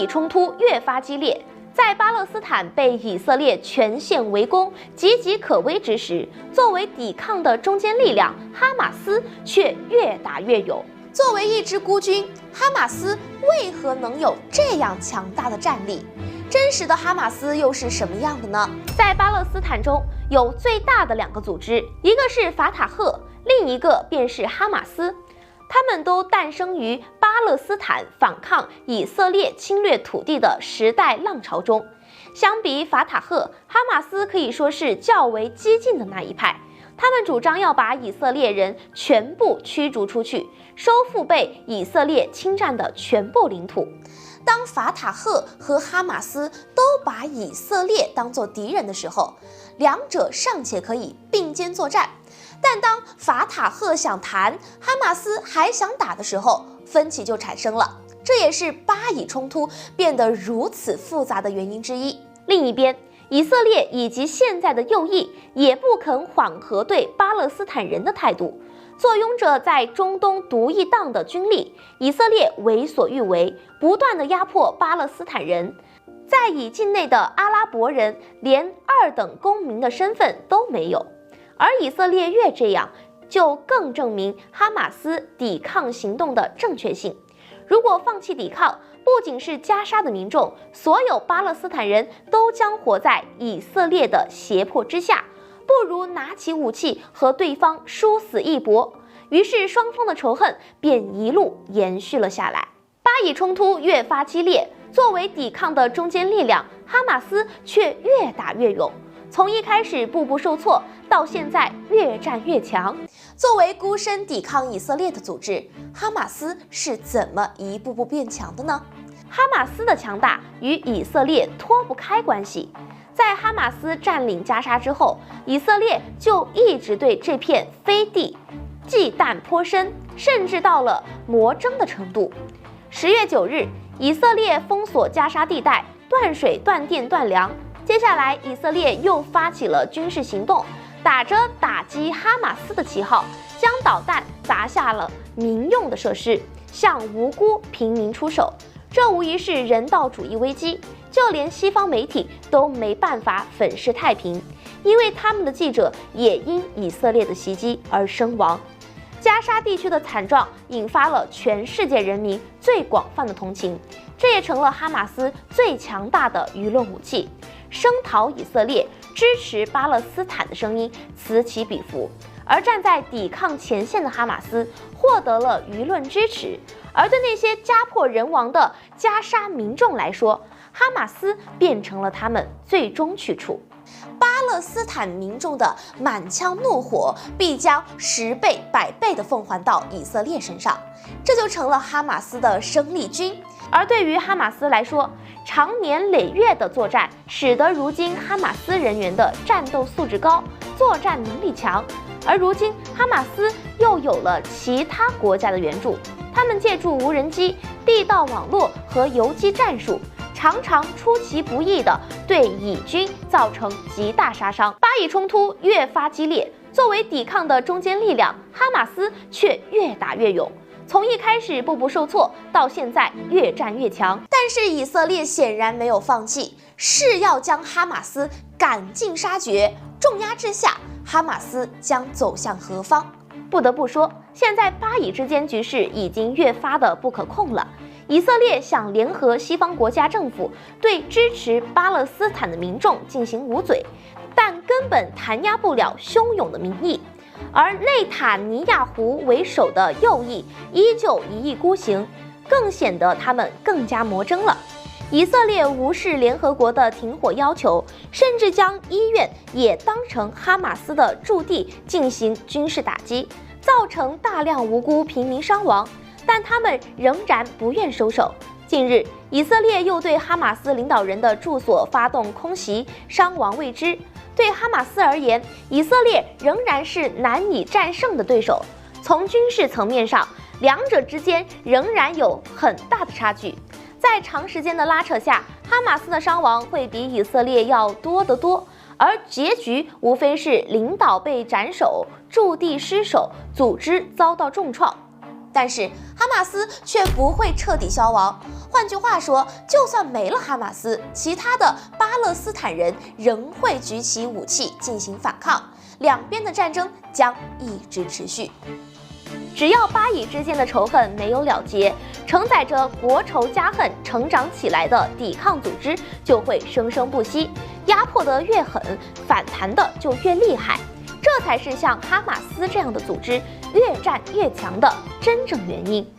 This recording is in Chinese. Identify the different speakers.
Speaker 1: 以冲突越发激烈。在巴勒斯坦被以色列全线围攻、岌岌可危之时，作为抵抗的中坚力量，哈马斯却越打越勇。作为一支孤军，哈马斯为何能有这样强大的战力？真实的哈马斯又是什么样的呢？在巴勒斯坦中有最大的2个组织，一个是法塔赫，另一个便是哈马斯。他们都诞生于巴勒斯坦反抗以色列侵略土地的时代浪潮中。相比法塔赫，哈马斯可以说是较为激进的那一派。他们主张要把以色列人全部驱逐出去，收复被以色列侵占的全部领土。当法塔赫和哈马斯都把以色列当作敌人的时候，两者尚且可以并肩作战。但当法塔赫想谈，哈马斯还想打的时候，分歧就产生了。这也是巴以冲突变得如此复杂的原因之一。另一边，以色列以及现在的右翼也不肯缓和对巴勒斯坦人的态度。坐拥着在中东独一档的军力，以色列为所欲为，不断地压迫巴勒斯坦人。在以境内的阿拉伯人连2等公民的身份都没有。而以色列越这样，就更证明哈马斯抵抗行动的正确性。如果放弃抵抗，不仅是加沙的民众，所有巴勒斯坦人都将活在以色列的胁迫之下，不如拿起武器和对方殊死一搏。于是双方的仇恨便一路延续了下来。巴以冲突越发激烈，作为抵抗的中坚力量，哈马斯却越打越勇。从一开始步步受挫，到现在越战越强。作为孤身抵抗以色列的组织，哈马斯是怎么一步步变强的呢？哈马斯的强大与以色列脱不开关系。在哈马斯占领加沙之后，以色列就一直对这片飞地忌惮颇深，甚至到了魔怔的程度。10月9日，以色列封锁加沙地带，断水、断电、断粮。接下来，以色列又发起了军事行动，打着打击哈马斯的旗号，将导弹砸下了民用的设施，向无辜平民出手。这无疑是人道主义危机，就连西方媒体都没办法粉饰太平，因为他们的记者也因以色列的袭击而身亡。加沙地区的惨状引发了全世界人民最广泛的同情，这也成了哈马斯最强大的舆论武器。声讨以色列、支持巴勒斯坦的声音此起彼伏，而站在抵抗前线的哈马斯获得了舆论支持。而对那些家破人亡的加沙民众来说，哈马斯变成了他们最终去处。巴勒斯坦民众的满腔怒火必将10倍、100倍地奉还到以色列身上，这就成了哈马斯的生力军。而对于哈马斯来说，长年累月的作战使得如今哈马斯人员的战斗素质高，作战能力强。而如今哈马斯又有了其他国家的援助，他们借助无人机、地道网络和游击战术，常常出其不意地对以军造成极大杀伤。巴以冲突越发激烈，作为抵抗的中坚力量，哈马斯却越打越勇。从一开始步步受挫，到现在越战越强。但是以色列显然没有放弃，誓要将哈马斯赶尽杀绝。重压之下，哈马斯将走向何方？不得不说，现在巴以之间局势已经越发的不可控了。以色列想联合西方国家政府对支持巴勒斯坦的民众进行捂嘴，但根本弹压不了汹涌的民意。而内塔尼亚胡为首的右翼依旧一意孤行，更显得他们更加魔怔了。以色列无视联合国的停火要求，甚至将医院也当成哈马斯的驻地进行军事打击，造成大量无辜平民伤亡。但他们仍然不愿收手。近日，以色列又对哈马斯领导人的住所发动空袭，伤亡未知。对哈马斯而言，以色列仍然是难以战胜的对手。从军事层面上，两者之间仍然有很大的差距。在长时间的拉扯下，哈马斯的伤亡会比以色列要多得多，而结局无非是领导被斩首、驻地失守、组织遭到重创。但是哈马斯却不会彻底消亡。换句话说，就算没了哈马斯，其他的巴勒斯坦人仍会举起武器进行反抗，两边的战争将一直持续。只要巴以之间的仇恨没有了结，承载着国仇家恨成长起来的抵抗组织就会生生不息，压迫得越狠，反弹的就越厉害。这才是像哈马斯这样的组织越战越强的真正原因。